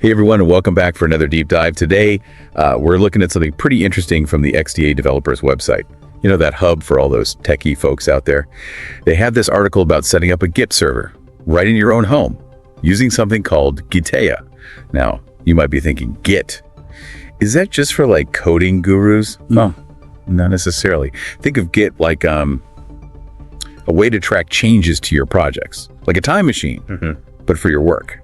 Hey everyone, and welcome back for another deep dive. Today, we're looking at something pretty interesting from the Gitea developers website. You know, that hub for all those techie folks out there. They have this article about setting up a Git server right in your own home using something called Gitea. Now, you might be thinking, Git, is that just for like coding gurus? No, not necessarily. Think of Git like a way to track changes to your projects, like a time machine, but for your work.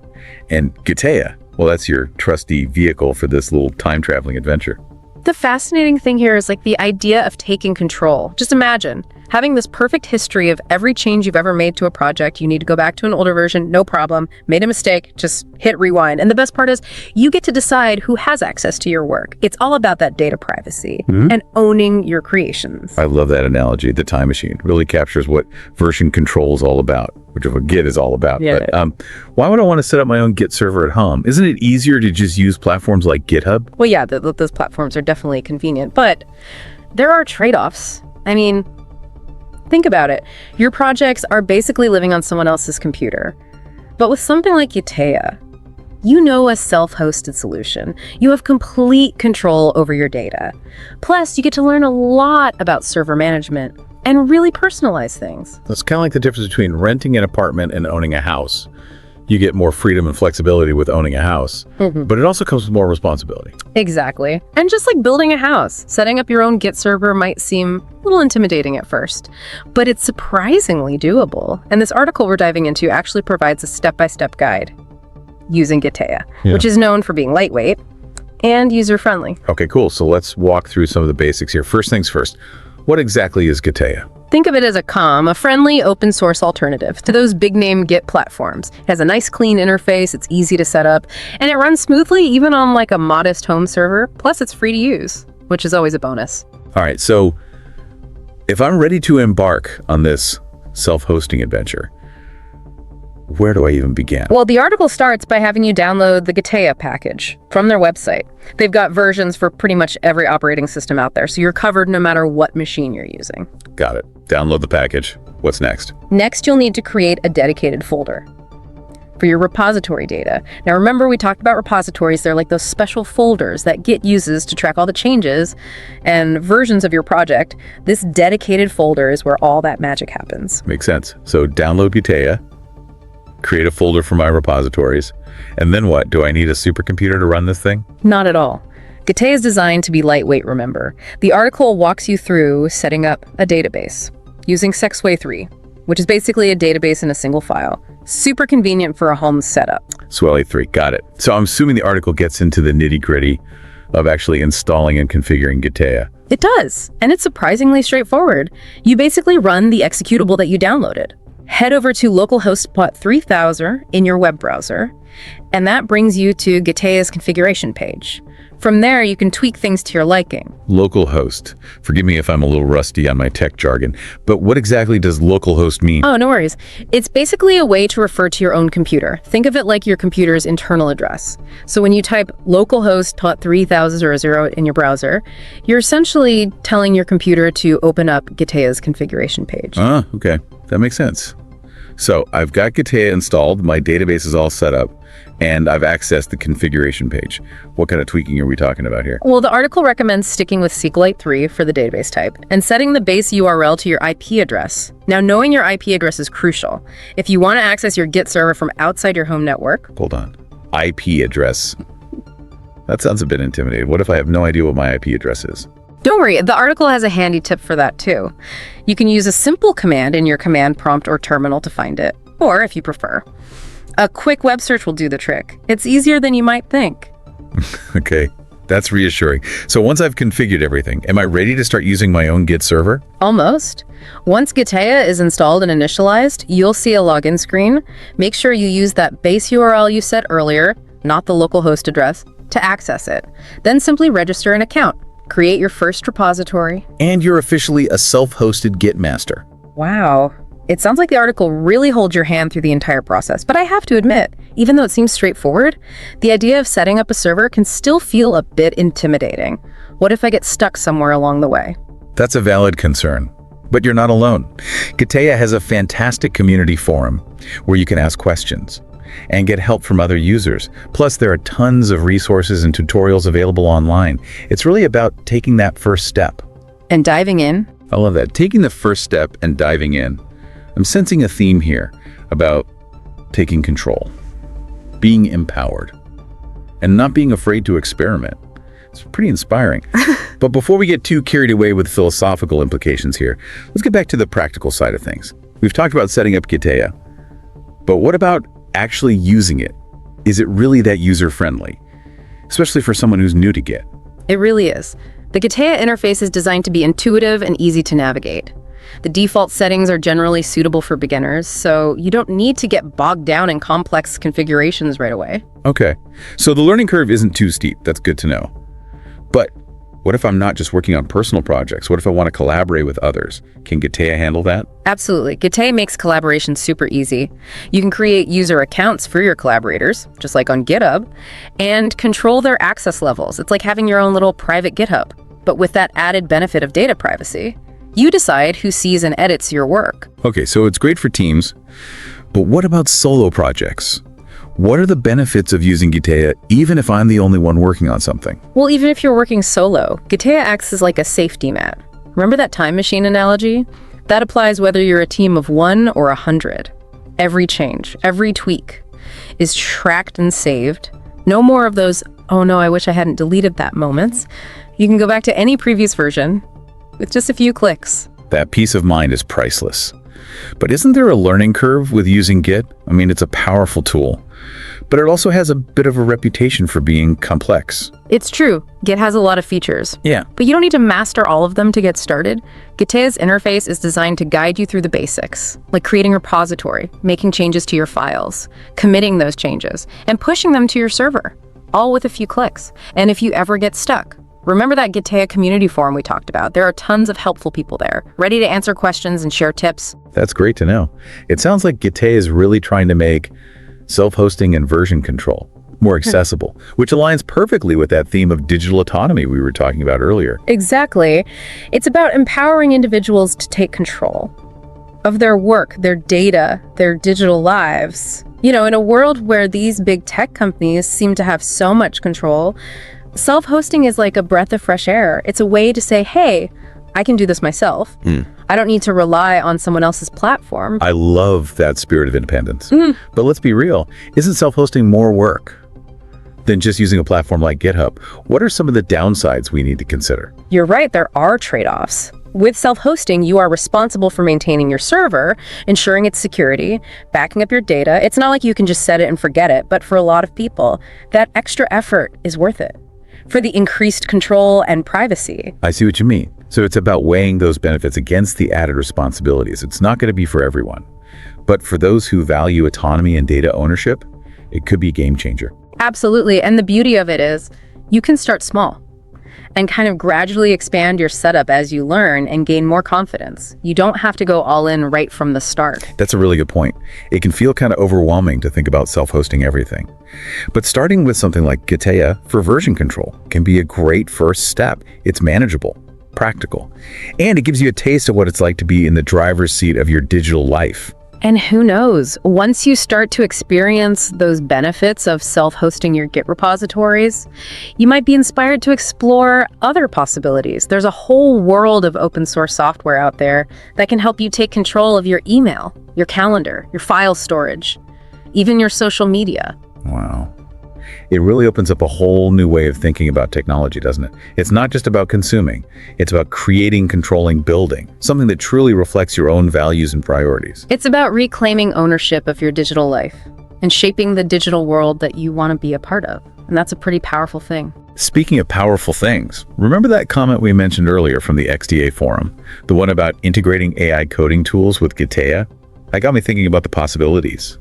And Gitea, well, that's your trusty vehicle for this little time-traveling adventure. The fascinating thing here is like the idea of taking control. Just imagine having this perfect history of every change you've ever made to a project. You need to go back to an older version, no problem. Made a mistake, just hit rewind. And the best part is you get to decide who has access to your work. It's all about that data privacy and owning your creations. I love that analogy. The time machine really captures what version control is all about, which is what Git is all about. Yeah. But why would I want to set up my own Git server at home? Isn't it easier to just use platforms like GitHub? Well, yeah, those platforms are definitely convenient, but there are trade-offs. I mean, think about it. Your projects are basically living on someone else's computer. But with something like Gitea, you know, a self-hosted solution. You have complete control over your data. Plus, you get to learn a lot about server management and really personalize things. It's kind of like the difference between renting an apartment and owning a house. You get more freedom and flexibility with owning a house, but it also comes with more responsibility. Exactly. And just like building a house, setting up your own Git server might seem a little intimidating at first, but it's surprisingly doable. And this article we're diving into actually provides a step-by-step guide using Gitea, which is known for being lightweight and user-friendly. Okay, cool. So let's walk through some of the basics here. First things first, what exactly is Gitea? Think of it as a friendly open source alternative to those big name Git platforms. It has a nice clean interface, it's easy to set up, and it runs smoothly even on like a modest home server. Plus it's free to use, which is always a bonus. All right, so if I'm ready to embark on this self-hosting adventure, where do I even begin? Well, the article starts by having you download the Gitea package from their website. They've got versions for pretty much every operating system out there, so you're covered no matter what machine you're using. Got it. Download the package. What's next? Next, you'll need to create a dedicated folder for your repository data. Now remember, we talked about repositories. They're like those special folders that Git uses to track all the changes and versions of your project. This dedicated folder is where all that magic happens. Makes sense. So download Gitea, create a folder for my repositories, and then what? Do I need a supercomputer to run this thing? Not at all. Gitea is designed to be lightweight, remember. The article walks you through setting up a database using Sexway 3, which is basically a database in a single file. Super convenient for a home setup. Swelly 3, got it. So I'm assuming the article gets into the nitty-gritty of actually installing and configuring Gitea. It does, and it's surprisingly straightforward. You basically run the executable that you downloaded. Head over to localhost 3000 in your web browser, and that brings you to Gitea's configuration page. From there, you can tweak things to your liking. Localhost. Forgive me if I'm a little rusty on my tech jargon, but what exactly does localhost mean? Oh, no worries. It's basically a way to refer to your own computer. Think of it like your computer's internal address. So when you type localhost 3000 in your browser, you're essentially telling your computer to open up Gitea's configuration page. Ah, okay. That makes sense. So I've got Gitea installed, my database is all set up, and I've accessed the configuration page. What kind of tweaking are we talking about here? Well, the article recommends sticking with SQLite 3 for the database type and setting the base URL to your IP address. Now, knowing your IP address is crucial. If you want to access your Git server from outside your home network... Hold on. IP address. That sounds a bit intimidating. What if I have no idea what my IP address is? Don't worry, the article has a handy tip for that too. You can use a simple command in your command prompt or terminal to find it, or if you prefer, a quick web search will do the trick. It's easier than you might think. Okay, that's reassuring. So once I've configured everything, am I ready to start using my own Git server? Almost. Once Gitea is installed and initialized, you'll see a login screen. Make sure you use that base URL you set earlier, not the local host address, to access it. Then simply register an account. Create your first repository. And you're officially a self-hosted Git master. Wow. It sounds like the article really holds your hand through the entire process, but I have to admit, even though it seems straightforward, the idea of setting up a server can still feel a bit intimidating. What if I get stuck somewhere along the way? That's a valid concern. But you're not alone. Gitea has a fantastic community forum where you can ask questions. and get help from other users. Plus, there are tons of resources and tutorials available online. It's really about taking that first step. And diving in? I love that. Taking the first step and diving in. I'm sensing a theme here about taking control, being empowered, and not being afraid to experiment. It's pretty inspiring. But before we get too carried away with philosophical implications here, let's get back to the practical side of things. We've talked about setting up Gitea, but what about actually using it? Is it really that user-friendly, especially for someone who's new to Git? It really is. The Gitea interface is designed to be intuitive and easy to navigate. The default settings are generally suitable for beginners, so you don't need to get bogged down in complex configurations right away. Okay, so the learning curve isn't too steep. That's good to know. But what if I'm not just working on personal projects? What if I want to collaborate with others? Can Gitea handle that? Absolutely. Gitea makes collaboration super easy. You can create user accounts for your collaborators, just like on GitHub, and control their access levels. It's like having your own little private GitHub, but with that added benefit of data privacy. You decide who sees and edits your work. Okay, so it's great for teams, but what about solo projects? What are the benefits of using Gitea even if I'm the only one working on something? Well, even if you're working solo, Gitea acts as like a safety net. Remember that time machine analogy? That applies whether you're a team of 1 or 100. Every change, every tweak is tracked and saved. No more of those, oh no, I wish I hadn't deleted that moments. You can go back to any previous version with just a few clicks. That peace of mind is priceless. But isn't there a learning curve with using Git? I mean, it's a powerful tool, but it also has a bit of a reputation for being complex. It's true. Git has a lot of features. Yeah. But you don't need to master all of them to get started. Gitea's interface is designed to guide you through the basics, like creating a repository, making changes to your files, committing those changes, and pushing them to your server, all with a few clicks. And if you ever get stuck, remember that Gitea community forum we talked about? There are tons of helpful people there, ready to answer questions and share tips. That's great to know. It sounds like Gitea is really trying to make self-hosting and version control more accessible, which aligns perfectly with that theme of digital autonomy we were talking about earlier. Exactly. It's about empowering individuals to take control of their work, their data, their digital lives. You know, in a world where these big tech companies seem to have so much control, self-hosting is like a breath of fresh air. It's a way to say, hey, I can do this myself. I don't need to rely on someone else's platform. I love that spirit of independence. But let's be real, isn't self-hosting more work than just using a platform like GitHub? What are some of the downsides we need to consider? You're right, there are trade-offs. With self-hosting, you are responsible for maintaining your server, ensuring its security, backing up your data. It's not like you can just set it and forget it, but for a lot of people, that extra effort is worth it for the increased control and privacy. I see what you mean. So it's about weighing those benefits against the added responsibilities. It's not going to be for everyone, but for those who value autonomy and data ownership, it could be a game changer. Absolutely. And the beauty of it is you can start small and kind of gradually expand your setup as you learn and gain more confidence. You don't have to go all in right from the start. That's a really good point. It can feel kind of overwhelming to think about self-hosting everything. But starting with something like Gitea for version control can be a great first step. It's manageable, practical, and it gives you a taste of what it's like to be in the driver's seat of your digital life. And who knows, once you start to experience those benefits of self-hosting your Git repositories, you might be inspired to explore other possibilities. There's a whole world of open source software out there that can help you take control of your email, your calendar, your file storage, even your social media. Wow. It really opens up a whole new way of thinking about technology, doesn't it? It's not just about consuming. It's about creating, controlling, building, something that truly reflects your own values and priorities. It's about reclaiming ownership of your digital life and shaping the digital world that you want to be a part of. And that's a pretty powerful thing. Speaking of powerful things, remember that comment we mentioned earlier from the XDA forum? The one about integrating AI coding tools with Gitea? That got me thinking about the possibilities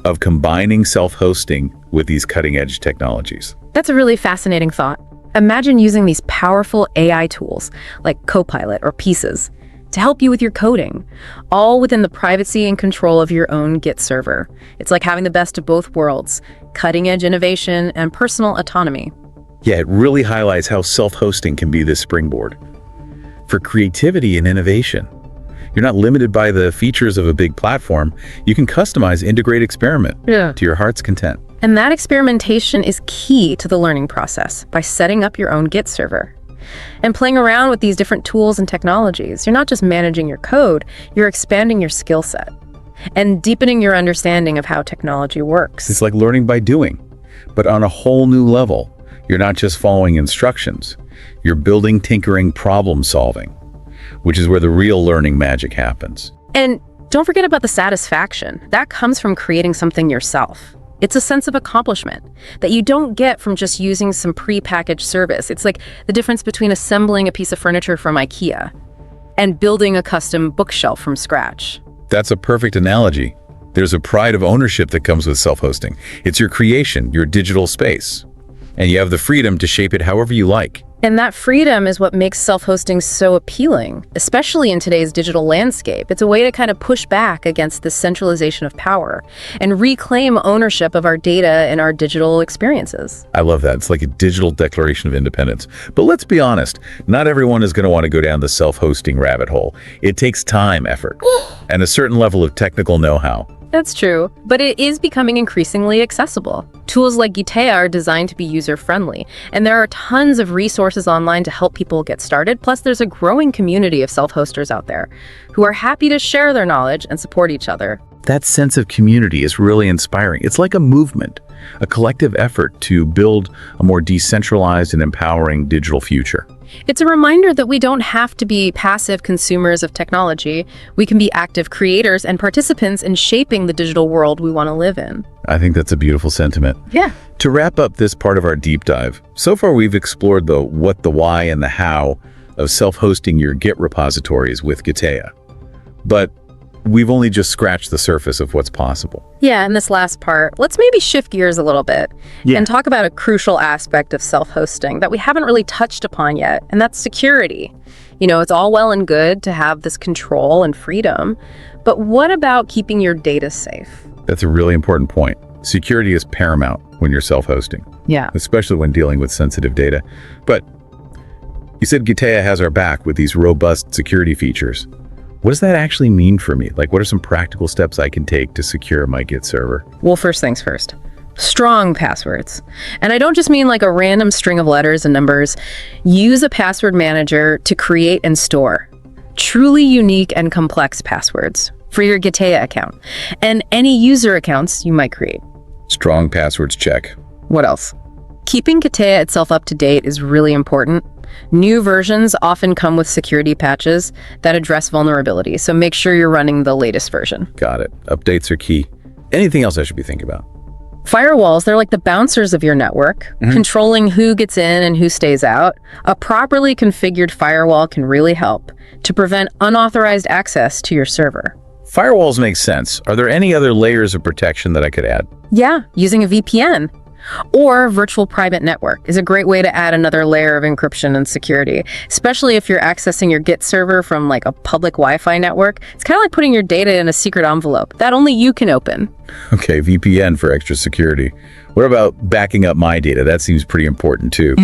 of combining self-hosting with these cutting-edge technologies. That's a really fascinating thought. Imagine using these powerful AI tools like Copilot or Pieces to help you with your coding, all within the privacy and control of your own Git server. It's like having the best of both worlds, cutting-edge innovation and personal autonomy. Yeah, it really highlights how self-hosting can be this springboard for creativity and innovation. You're not limited by the features of a big platform. You can customize, integrate, experiment to your heart's content. And that experimentation is key to the learning process by setting up your own Git server. And playing around with these different tools and technologies, you're not just managing your code, you're expanding your skill set and deepening your understanding of how technology works. It's like learning by doing, but on a whole new level. You're not just following instructions. You're building, tinkering, problem solving, which is where the real learning magic happens. And don't forget about the satisfaction. That comes from creating something yourself. It's a sense of accomplishment that you don't get from just using some pre-packaged service. It's like the difference between assembling a piece of furniture from IKEA and building a custom bookshelf from scratch. That's a perfect analogy. There's a pride of ownership that comes with self-hosting. It's your creation, your digital space, and you have the freedom to shape it however you like. And that freedom is what makes self-hosting so appealing, especially in today's digital landscape. It's a way to kind of push back against the centralization of power and reclaim ownership of our data and our digital experiences. I love that. It's like a digital declaration of independence. But let's be honest, not everyone is going to want to go down the self-hosting rabbit hole. It takes time, effort, and a certain level of technical know-how. That's true, but it is becoming increasingly accessible. Tools like Gitea are designed to be user-friendly, and there are tons of resources online to help people get started. Plus, there's a growing community of self-hosters out there who are happy to share their knowledge and support each other. That sense of community is really inspiring. It's like a movement, a collective effort to build a more decentralized and empowering digital future. It's a reminder that we don't have to be passive consumers of technology. We can be active creators and participants in shaping the digital world we want to live in. I think that's a beautiful sentiment. Yeah. To wrap up this part of our deep dive, so far we've explored the what, the why, and the how of self-hosting your Git repositories with Gitea. But we've only just scratched the surface of what's possible. Yeah, in this last part, let's maybe shift gears a little bit and talk about a crucial aspect of self-hosting that we haven't really touched upon yet, and that's security. You know, it's all well and good to have this control and freedom, but what about keeping your data safe? That's a really important point. Security is paramount when you're self-hosting, especially when dealing with sensitive data. But you said Gitea has our back with these robust security features. What does that actually mean for me? Like, what are some practical steps I can take to secure my Git server? Well, first things first. Strong passwords. And I don't just mean like a random string of letters and numbers. Use a password manager to create and store truly unique and complex passwords for your Gitea account and any user accounts you might create. Strong passwords check. What else? Keeping Gitea itself up to date is really important. New versions often come with security patches that address vulnerabilities, so make sure you're running the latest version. Got it. Updates are key. Anything else I should be thinking about? Firewalls, they're like the bouncers of your network, controlling who gets in and who stays out. A properly configured firewall can really help to prevent unauthorized access to your server. Firewalls make sense. Are there any other layers of protection that I could add? Yeah, using a VPN. Or virtual private network is a great way to add another layer of encryption and security, especially if you're accessing your Git server from like a public Wi-Fi network. It's kind of like putting your data in a secret envelope that only you can open. Okay, VPN for extra security. What about backing up my data? That seems pretty important too.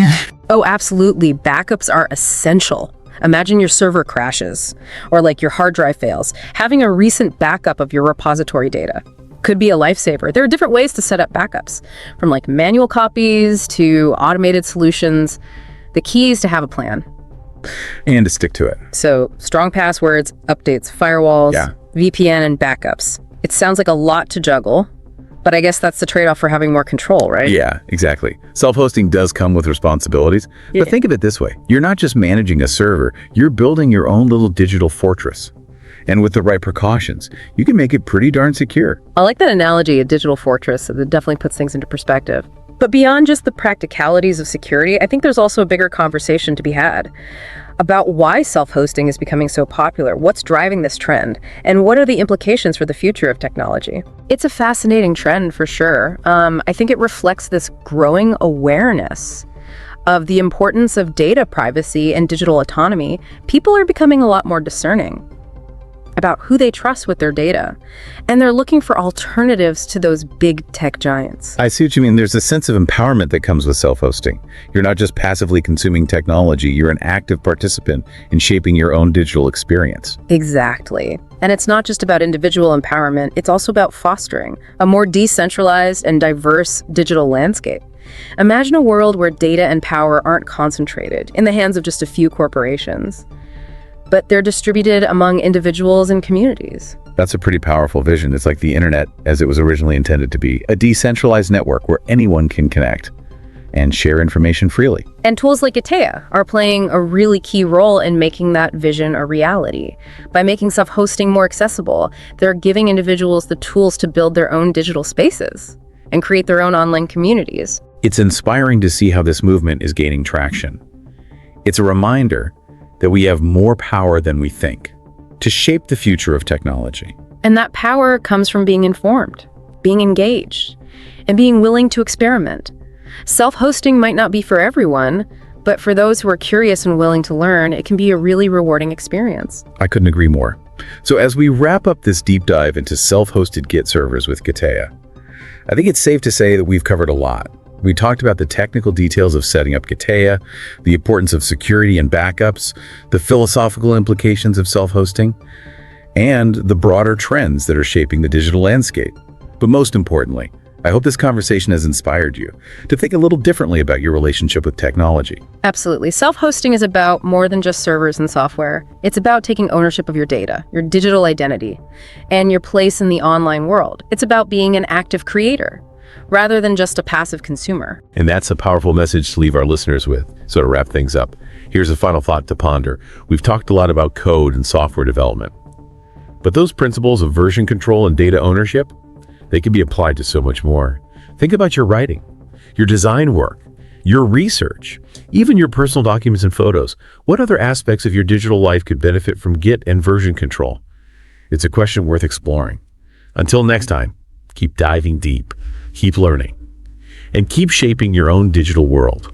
Oh, absolutely. Backups are essential. Imagine your server crashes or like your hard drive fails. Having a recent backup of your repository data could be a lifesaver. There are different ways to set up backups, from like manual copies to automated solutions. The key is to have a plan. And to stick to it. So strong passwords, updates, firewalls, VPN, and backups. It sounds like a lot to juggle, but I guess that's the trade-off for having more control, right? Yeah, exactly. Self-hosting does come with responsibilities, but think of it this way. You're not just managing a server, you're building your own little digital fortress. And with the right precautions, you can make it pretty darn secure. I like that analogy, a digital fortress. It definitely puts things into perspective. But beyond just the practicalities of security, I think there's also a bigger conversation to be had about why self-hosting is becoming so popular, what's driving this trend, and what are the implications for the future of technology. It's a fascinating trend for sure. I think it reflects this growing awareness of the importance of data privacy and digital autonomy. People are becoming a lot more discerning. about who they trust with their data. And they're looking for alternatives to those big tech giants. I see what you mean. There's a sense of empowerment that comes with self-hosting. You're not just passively consuming technology, you're an active participant in shaping your own digital experience. Exactly. And it's not just about individual empowerment, it's also about fostering a more decentralized and diverse digital landscape. Imagine a world where data and power aren't concentrated in the hands of just a few corporations, but they're distributed among individuals and communities. That's a pretty powerful vision. It's like the internet as it was originally intended to be, a decentralized network where anyone can connect and share information freely. And tools like Gitea are playing a really key role in making that vision a reality. By making self-hosting more accessible, they're giving individuals the tools to build their own digital spaces and create their own online communities. It's inspiring to see how this movement is gaining traction. It's a reminder that we have more power than we think to shape the future of technology. And that power comes from being informed, being engaged, and being willing to experiment. Self-hosting might not be for everyone, but for those who are curious and willing to learn, it can be a really rewarding experience. I couldn't agree more. So as we wrap up this deep dive into self-hosted Git servers with Gitea, I think it's safe to say that we've covered a lot. We talked about the technical details of setting up Gitea, the importance of security and backups, the philosophical implications of self-hosting, and the broader trends that are shaping the digital landscape. But most importantly, I hope this conversation has inspired you to think a little differently about your relationship with technology. Absolutely. Self-hosting is about more than just servers and software. It's about taking ownership of your data, your digital identity, and your place in the online world. It's about being an active creator, rather than just a passive consumer. And that's a powerful message to leave our listeners with. So to wrap things up, here's a final thought to ponder. We've talked a lot about code and software development, but those principles of version control and data ownership, they can be applied to so much more. Think about your writing, your design work, your research, even your personal documents and photos. What other aspects of your digital life could benefit from Git and version control? It's a question worth exploring. Until next time, keep diving deep, keep learning, and keep shaping your own digital world.